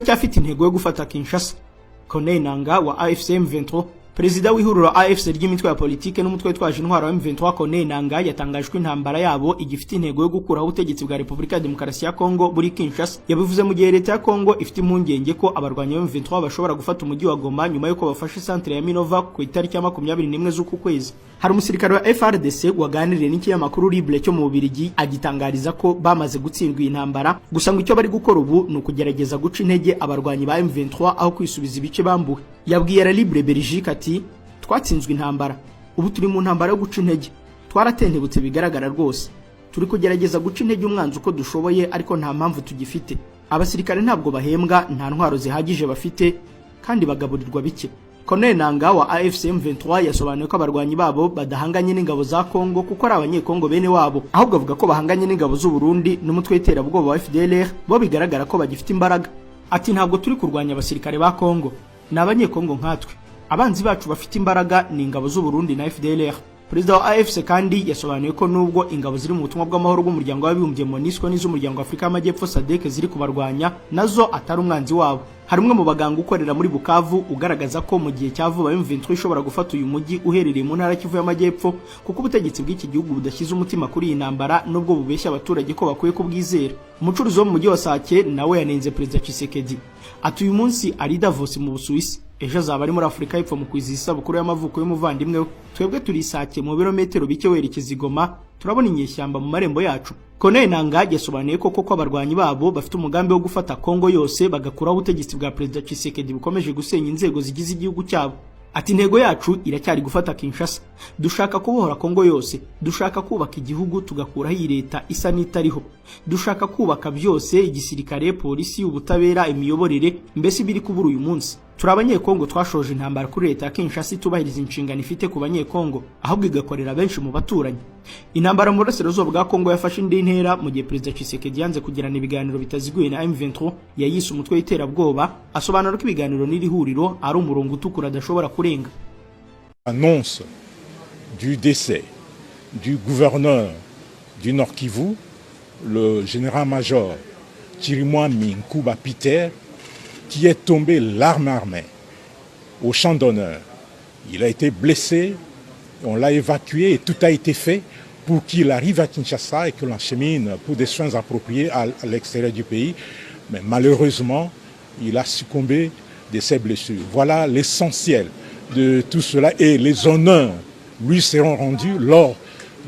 cyafite intego yo gufata Kinshasa. Corneille Nangaa wa AFC M23, Perezida w'ihuriro AFC ry'imitwe ya politike n'umutwe witwaje intwaro wa M23 Corneille Nangaa yatangaje ko intambara yabo igifite intego yo gukuraho ubutegetsi bwa Repubulika ya Demokarasi ya Kongo buri Kinshasa. Yabivuze mu gihe leta ya Kongo ifite impungenge ko abarwanyi ba M23 bashobora gufata umujyi wa Goma nyuma yuko bafashe centre ya Minova ku itariki ya 21 z'uku kwezi. Hari umusirikare wa FRDC waganiriye n'ikinyamakuru Libre cyo mu Bubiligi agitangariza ko bamaze gutsindwa intambara, gusa ngo icyo bari gukora ubu ni ukugerageza guca intege abarwanyi ba M23 aho kwisubiza ibice bambuwe. Yabwiye la Libre Belgique ati twatsinzwe intambara, ubu turi mu ntambara yo guca intege, twaratentebutse bigaragara rwose, turi kugerageza guca intege umwanzi uko dushoboye ariko nta mpamvu tugifite. Abasirikare ntabwo bahembwa, nta ntwaro zihagije bafite kandi bagaburirwa bike. Corneille Nangaa wa AFC M23 yasobanuye ko abarwanyi babo badahanganye n'ingabo za Kongo kuko ari abanyekongo bene wabo, ahubwo avuga ko bahanganye n'ingabo z'u Burundi n'umutwe w'iterabwoba wa FDLR, bo bigaragara ko bagifite imbaraga. Ati ntabwo turi kurwanya abasirikare ba Kongo, ni abanyekongo nkatwe, abanzi bacu bafite imbaraga ni ingabo z'u Burundi na FDLR. Perezida wa AFC kandi yasobanuye ko nubwo ingabo ziri mu butumwa bw'amahoro bw'umuryango w'abibumbye MONUSCO n'iz'umuryango w'Afrika y'Amajyepfo SADC ziri kubarwanya, nazo atari umwanzi wabo. Hari umwe mu baganga ukorera muri Bukavu ugaragaza ko mu gihe cya vuba M23 ishobora gufata uyu mujyi uherereye mu ntara Kivu y'Amajyepfo kuko ubutegetsi bw'iki gihugu budashyize umutima kuri iyi ntambara nubwo bubeshya abaturage ko bakwiye kubwizera. Umucuruzi wo mu mujyi wa Sake nawe yanenze Perezida Tshisekedi. Ati uyu munsi ari Davos mu Busuwisi, ejo azaba ari muri Afurika y'Epfo mu kwizihiza isabukuru y'amavuko y'umuvandimwe we. Twebwe turi Sake mu birometero bike werekeza i Goma, turabona inyeshyamba mu marembo yacu. Corneille Nangaa yasobanuye ko abarwanyi babo bafite umugambi wo gufata Kongo yose bagakuraho ubutegetsi bwa Perezida Tshisekedi bukomeje gusenya inzego zigize igihugu cyabo. Ati intego yacu iracyari gufata Kinshasa, dushaka kubohora Kongo yose, dushaka kubaka igihugu tugakuraho iyi leta isa n'itariho, dushaka kubaka byose, igisirikare, polisi, ubutabera, imiyoborere, mbese biri kubura uyu munsi. Turi abanyekongo twashoje intambara kuri leta ya Kinshasa itubahiriza inshingano ifite ku banyekongo, ahubwo igakorera benshi mu baturanyi. Intambara mu burasirazuba bwa Kongo yafashe indi ntera mu gihe Perezida Tshisekedi yanze kugirana ibiganiro bitaziguye na M23 yayise umutwe w'iterabwoba, asobanura ko ibiganiro n'iri huriro ari umurongo utukura adashobora kurenga. Annonce du décès du gouverneur du Nord Kivu, le général-major Chirimwami Nkuba Peter, qui est tombé l'arme armée au champ d'honneur. Il a été blessé, on l'a évacué et tout a été fait pour qu'il arrive à Kinshasa et que l'enchemine pour des soins appropriés à l'extérieur du pays. Mais malheureusement, il a succombé de ses blessures. Voilà l'essentiel de tout cela et les honneurs lui seront rendus lors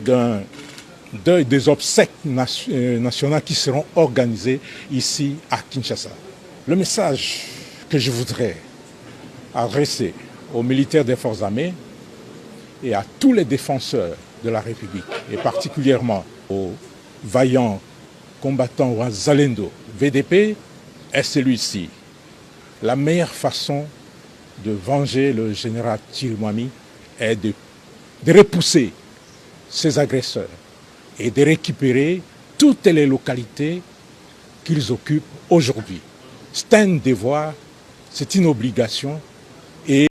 des obsèques nationales qui seront organisées ici à Kinshasa. Le message que je voudrais adresser aux militaires des forces armées et à tous les défenseurs de la République, et particulièrement aux vaillants combattants Wazalendo VDP, est celui-ci. La meilleure façon de venger le général Chirimwami est de repousser ces agresseurs et de récupérer toutes les localités qu'ils occupent aujourd'hui. C'est un devoir, c'est une obligation.